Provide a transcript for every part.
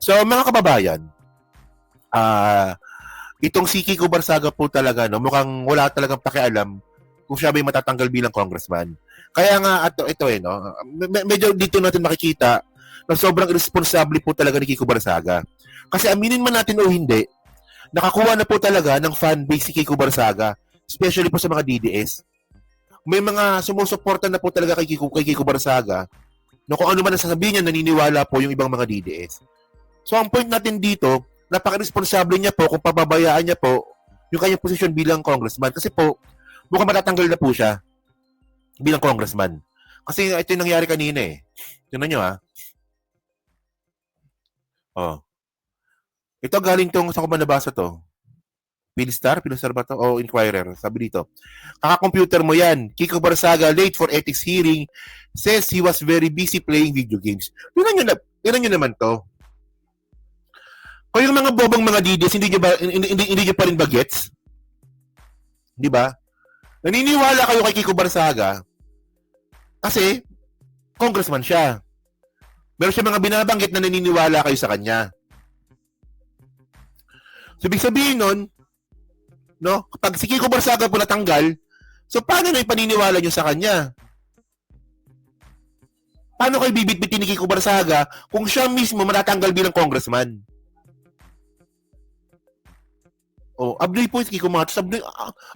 So, mga kababayan, itong si Kiko Barsaga po talaga, no, mukhang wala talagang pakialam kung siya may matatanggal bilang congressman. Kaya nga, ito no, medyo dito natin makikita na sobrang irresponsible po talaga ni Kiko Barsaga. Kasi aminin man natin o hindi, nakakuha na po talaga ng fan base si Kiko Barsaga, especially po sa mga DDS. May mga sumusuporta na po talaga kay Kiko Barsaga, no, kung ano man ang sasabihin niya, naniniwala po yung ibang mga DDS. So, ang point natin dito, napaka-responsable niya po kung pababayaan niya po yung kanyang posisyon bilang congressman. Kasi po, mukhang matatanggal na po siya bilang congressman. Kasi ito yung nangyari kanina eh. Tignan nyo Oh. Ito galing tong, sa ko ba nabasa to? Philstar ba to? O Inquirer. Sabi dito, kaka-computer mo yan. Kiko Barsaga late for ethics hearing says he was very busy playing video games. Tignan nyo naman to. O yung mga bobang mga DDS, hindi nyo pa rin bagets? Di ba? Naniniwala kayo kay Kiko Barsaga kasi congressman siya. Meron siya mga binabanggit na naniniwala kayo sa kanya. So, ibig sabihin nun, no, kapag si Kiko Barsaga po natanggal, so paano na ipaniniwala nyo sa kanya? Paano kayo bibitbitin ni Kiko Barsaga kung siya mismo matatanggal bilang congressman? Oh, abnoy po si Kiko Matos.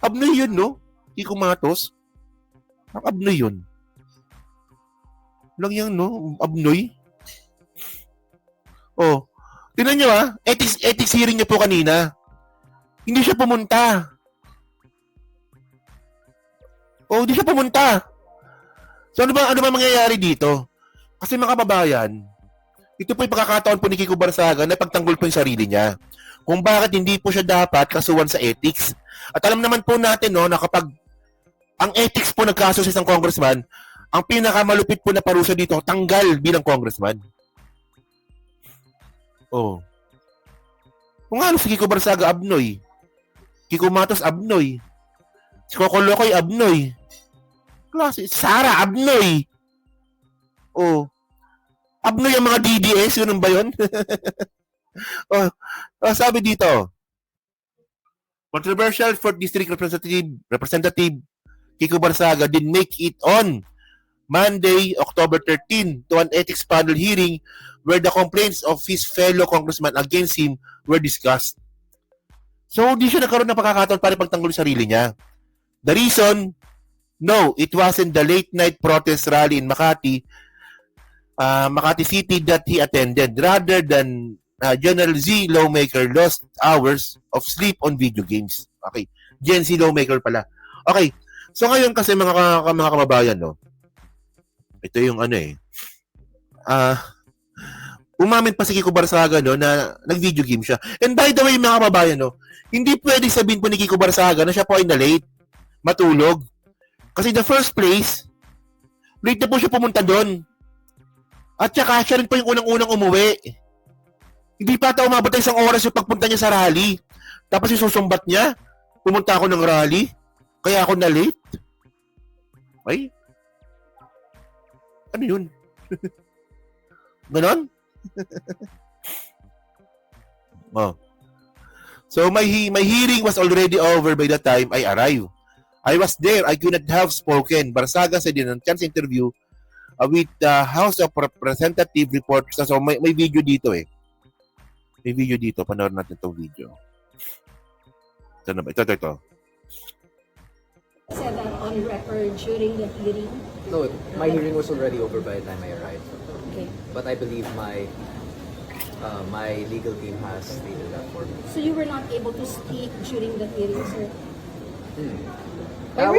Abnoy yun, no? Kiko Matos. Abnoy yun. Lang yan, no? Abnoy. Oh. Tingnan nyo, ethics hearing niya po kanina. Hindi siya pumunta. Oh, hindi siya pumunta. So, ano ba mangyayari dito? Kasi mga kababayan, ito po yung pagkakataon po ni Kiko Barsaga na pagtanggol po yung sarili niya. Kung bakit hindi po siya dapat kasuhan sa ethics. At alam naman po natin, no, na kapag ang ethics po nagkaso sa isang congressman, ang pinakamalupit po na parusa dito, tanggal bilang congressman. Oh. Kung ano si Kiko Barsaga, abnoy. Kiko Matos, abnoy. Si Coco Locoy, abnoy. Klase, Sara, abnoy. Oh. Abnoy ang mga DDS, yun ba yun? Sabi dito, controversial 4th District Representative Kiko Barsaga did make it on Monday, October 13 to an ethics panel hearing where the complaints of his fellow congressman against him were discussed. So, hindi siya nagkaroon ng pagkakataon para pagtanggol sa sarili niya. The reason, no, it wasn't the late night protest rally in Makati City that he attended, rather than General Z lawmaker lost hours of sleep on video games. Okay. Gen Z lawmaker pala. Okay. So ngayon kasi mga kababayan, no. Ito yung umamin pa si Kiko Barsaga, no, na nag-video game siya. And by the way, mga kababayan, no, hindi pwede sabihin po ni Kiko Barsaga na siya po ay na-late, matulog. Kasi the first place, late na po siya pumunta doon. At saka siya rin po yung unang-unang umuwi. Hindi pa ata umabot ng isang oras yung pagpunta niya sa rally. Tapos isusumbat niya, pumunta ako ng rally, kaya ako na-late. Ay? Ano yun? Ganon? Oh. So my hearing was already over by the time I arrived. I was there. I could not have spoken. Barsaga said in a chance interview with the House of Representative reporters. So may video dito eh. May video dito. Panoorin natin itong video. Ito na ba? Ito. Said that on record during the hearing? No, my hearing was already over by the time I arrived. Okay. But I believe my legal team has stated that for me. So you were not able to speak during the hearing, sir? I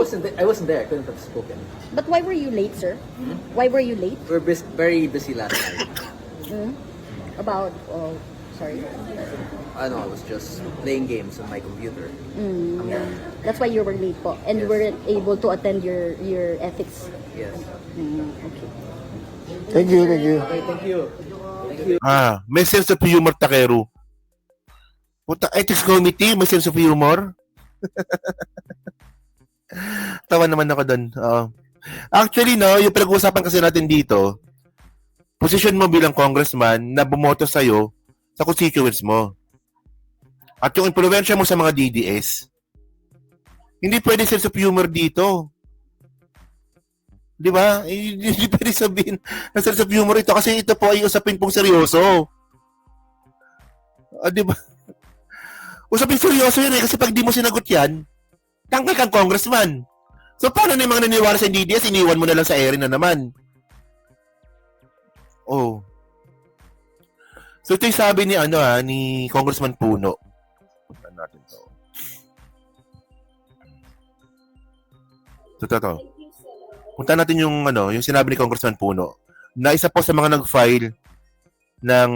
wasn't there. I couldn't have spoken. But why were you late, sir? Why were you late? We were very busy last night. About, sorry. I was just playing games on my computer. That's why you were late po. And you Yes. weren't able to attend your ethics. Yes. Okay. Thank you. Okay, thank you. May sense of humor, Takeru. Puta, ethics committee, may sense of humor. Tawa naman ako doon. Actually, no, yung pinag-uusapan kasi natin dito, posisyon mo bilang congressman na bumoto sa'yo sa constituents mo. At yung impluwensya mo sa mga DDS, hindi pwede sense of humor dito. Di ba? Hindi pwede sabihin na sense of humor ito kasi ito po ay usapin pong seryoso. Di ba? Usapin seryoso yun eh kasi pag di mo sinagot yan, tanggal kang congressman. So paano na yung mga naniniwala sa DDS, iniwan mo na lang sa ere na naman. Oh. So ito yung sabi ni ni Congressman Puno. Puntaan natin to. Ito. Punta natin yung yung sinabi ni Congressman Puno na isa po sa mga nag-file ng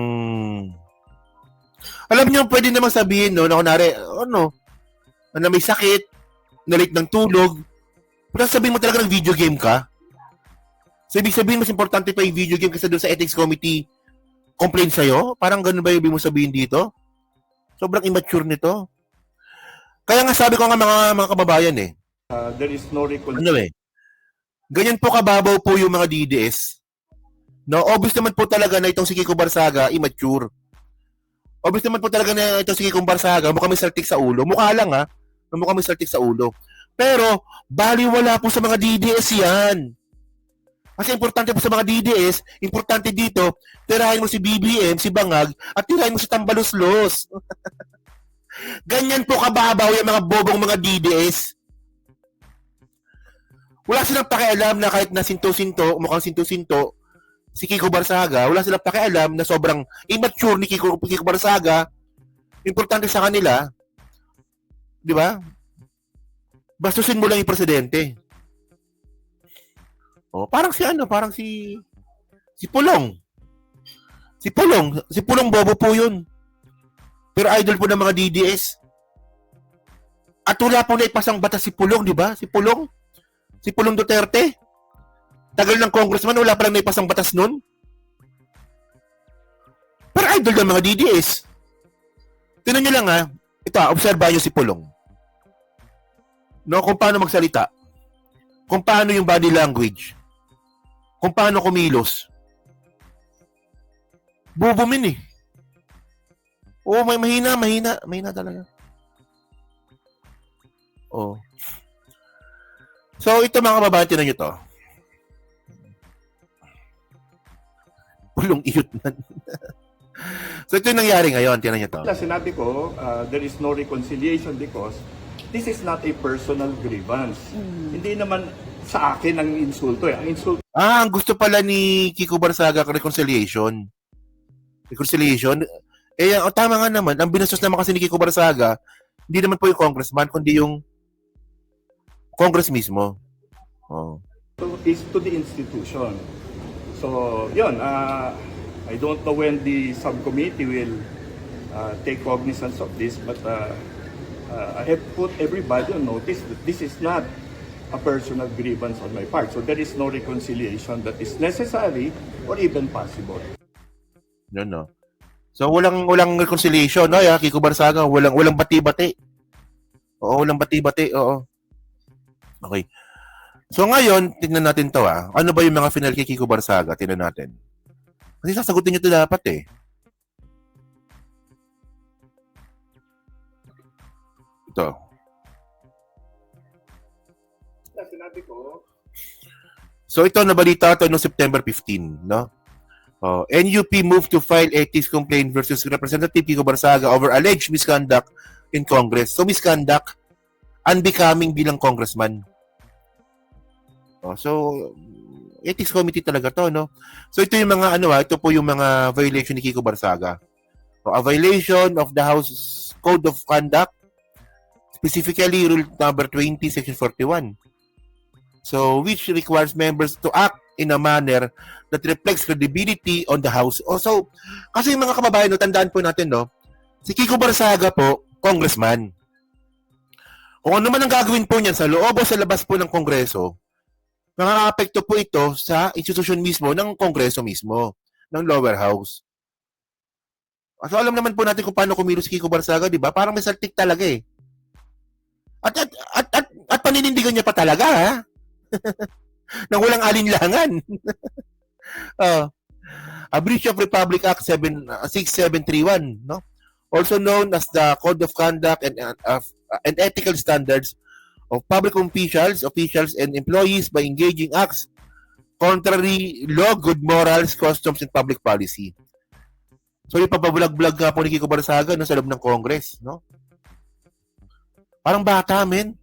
alam niyo pwede namang sabihin na kunwari na may sakit, na late ng tulog. Pero sabihin mo talaga ng video game ka. So ibig sabihin mas importante pa yung video game kasi doon sa ethics committee complain sa'yo? Parang ganun ba yung ibig mo sabihin dito? Sobrang immature nito. Kaya nga sabi ko nga mga kababayan There is no reconciliation. Ganyan po kababaw po yung mga DDS. No, obvious naman po talaga na itong si Kiko Barsaga immature. Obvious naman po talaga na itong si Kiko Barsaga mukha may saltik sa ulo. Mukha lang mukha may saltik sa ulo. Pero baliwala po sa mga DDS yan. Kasi importante po sa mga DDS, importante dito, tirahin mo si BBM, si Bangag, at tirahin mo si Tambaluslos. Ganyan po kababaw yung mga bobong mga DDS. Wala silang pakialam na kahit na sinto-sinto, mukhang sinto-sinto, si Kiko Barsaga, wala silang pakialam na sobrang immature ni Kiko Barsaga. Importante sa kanila, di ba? Bastusin mo lang yung presidente. Parang si Pulong. Si Pulong bobo po yun. Pero idol po ng mga DDS. At wala po na ipasang batas si Pulong, di ba? Si Pulong Duterte. Tagal ng congressman, wala pa lang naipasang batas nun. Pero idol ng mga DDS. Tingnan nyo lang ito obserbahan nyo si Pulong. No, kung paano magsalita. Kung paano yung body language. Kung paano kumilos. Bubumin mahina talaga. So, ito mga kababayan, tinan nyo to. Pulong iyot man. So, ito yung nangyari ngayon. Tinan nyo to. Sinabi ko, there is no reconciliation because this is not a personal grievance. Hindi naman sa akin ang insulto. Ang insulto ang gusto pala ni Kiko Barsaga reconciliation. Tama nga naman. Ang binastos naman kasi ni Kiko Barsaga, hindi naman po yung congressman, kundi yung Congress mismo. is to the institution. So, yun. I don't know when the subcommittee will take cognizance of this, but I have put everybody on notice that this is not a personal grievance on my part. So there is no reconciliation that is necessary or even possible. Yun, no? So walang reconciliation, no? Kiko Barsaga, walang bati-bati. Oo, walang bati-bati. Oo. Okay. So ngayon, tingnan natin 'to Ano ba yung mga final kay Kiko Barsaga? Tingnan natin. Kasi sasagutin niyo 'to dapat Ito. Sinabi ko. So ito nabalita ito noong September 15, no? NUP moved to file ethics complaint versus Representative Kiko Barsaga over alleged misconduct in Congress. So misconduct, unbecoming bilang congressman. So ethics committee talaga to, no? So ito yung mga ito po yung mga violation ni Kiko Barsaga. A violation of the House Code of Conduct, specifically Rule number 20, Section 41. So, which requires members to act in a manner that reflects credibility on the House. So, kasi mga kababayan, tandaan po natin, si Kiko Barsaga po, congressman. Kung ano man ang gagawin po niyan sa loob o sa labas po ng Kongreso, nakaka-apekto po ito sa institusyon mismo ng Kongreso mismo, ng lower house. So, alam naman po natin kung paano kumilos si Kiko Barsaga, di ba? Parang may saltik talaga At paninindigan niya pa talaga, nang walang alinlangan. A breach of Republic Act 6731, no? Also known as the Code of Conduct and Ethical Standards of Public Officials and Employees by engaging acts contrary law, good morals, customs, and public policy. So yung papabulag-bulag nga po ni Kiko Barsaga no, sa loob ng Congress, no? Parang bata, men.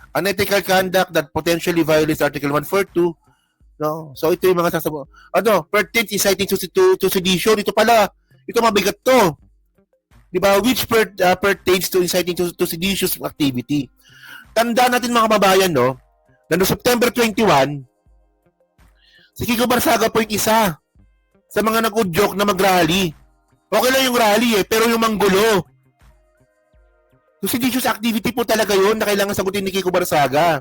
Unethical conduct that potentially violates Article 142. No? So ito yung mga sasabi. Pertains inciting to sedition. Ito pala. Ito mabigat to. Diba? Which pertains to inciting to seditious activity. Tandaan natin mga kababayan, no? Na noong September 21, si Kiko Barsaga po yung isa sa mga nag-udyok na mag-rally. Okay lang yung rally pero yung manggulo. So seditious activity po talaga yun na kailangan sagutin ni Kiko Barsaga.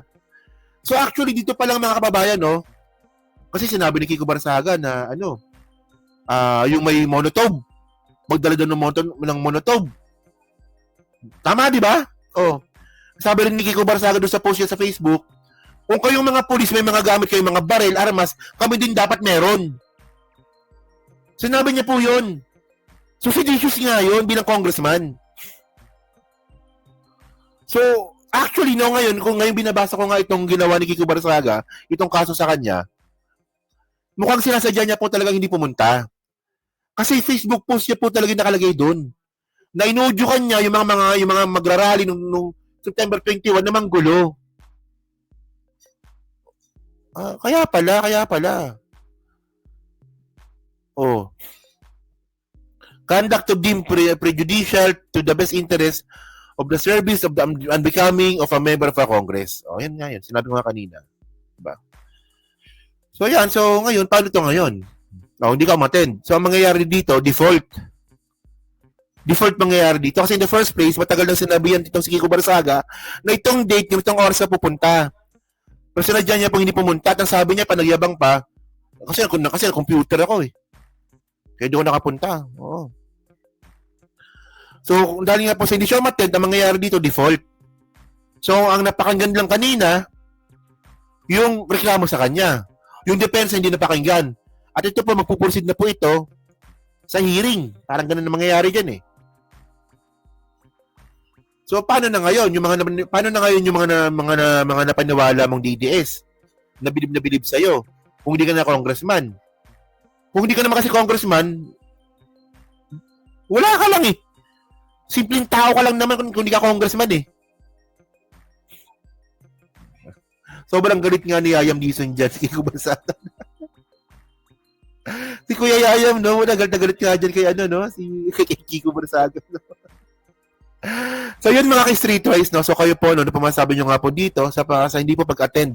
So actually, dito pa lang mga kababayan, no? Kasi sinabi ni Kiko Barsaga na yung may monotone, magdala doon ng monotone. Tama, di ba? Oh. Sabi rin ni Kiko Barsaga doon sa post niya sa Facebook, kung kayong mga pulis may mga gamit kayong mga baril, armas, kami din dapat meron. Sinabi niya po yun. So seditious nga yun bilang congressman. So, actually, no, kung ngayon binabasa ko nga itong ginawa ni Kiko Barsaga, itong kaso sa kanya, mukhang sinasadya niya po talagang hindi pumunta. Kasi Facebook post niya po talaga nakalagay doon. Na inudyukan niya yung mga magrarally nung September 21 na manggulo. Kaya pala. Oh. Conduct to deem prejudicial to the best interest of the service of the unbecoming of a member of a Congress. Yan nga yun. Sinabi ko nga kanina. Diba? So, yan. So, ngayon, paano ito ngayon? Hindi ka umattend. So, ang mangyayari dito, default. Default mangyayari dito. Kasi in the first place, matagal nang sinabihan itong si Kiko Barsaga na itong date, yung itong oras na pupunta. Pero sinadya niya pong hindi pumunta at ang sabi niya, panagyabang pa, kasi computer ako eh. Kaya di ko nakapunta. Oo. So, dahil nga po sa hindi siya umattend, ang mangyayari dito, default. So, ang napakinggan lang kanina, yung reklamo sa kanya. Yung depensa hindi napakinggan. At ito po, magpupursid na po ito sa hearing. Parang ganun na mangyayari dyan eh. So, paano na ngayon yung mga napaniwala mong DDS na bilib sa iyo kung hindi ka na congressman? Kung hindi ka naman kasi congressman, wala ka lang eh. Simpleng tao ka lang naman kung hindi ka congressman eh. Sobrang galit nga ni Yayam Dizon dyan, si Kiko Barsaga. Si Kuya Yayam, no? Galit na galit nga dyan kay kay Kiko Barsaga, no? So yun mga ka-streetwise, no? So kayo po, no, pumasabi nyo nga po dito sa hindi po pag-attend.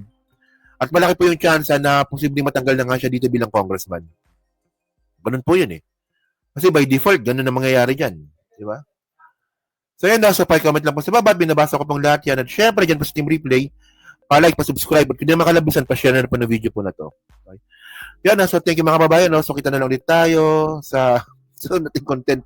At malaki po yung chance na posibleng matanggal na nga siya dito bilang congressman. Ganun po yun eh. Kasi by default, ganun na mangyayari dyan. Di ba? So yan, so pa-comment lang po sa baba. Binabasa ko pong lahat yan. At syempre, dyan po sa Team Replay, pa-like, pa-subscribe. At kung hindi makalabisan, pa-share na po ng video po na to. Okay? Yan, so thank you mga kababayan. No? So kita na lang ulit tayo sa nating content